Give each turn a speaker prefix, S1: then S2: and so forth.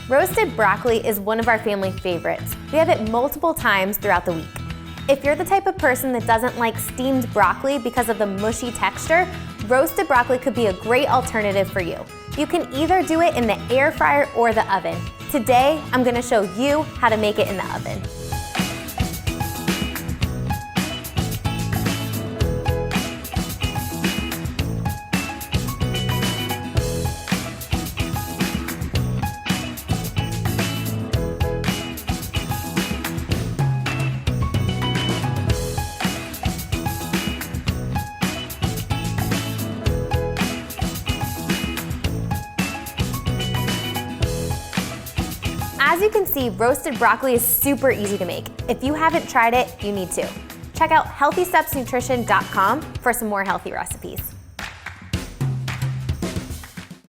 S1: Roasted broccoli is one of our family favorites. We have it multiple times throughout the week. If you're the type of person that doesn't like steamed broccoli because of the mushy texture, roasted broccoli could be a great alternative for you. You can either do it in the air fryer or the oven. Today, I'm going to show you how to make it in the oven. As you can see, roasted broccoli is super easy to make. If you haven't tried it, you need to. Check out healthystepsnutrition.com for some more healthy recipes.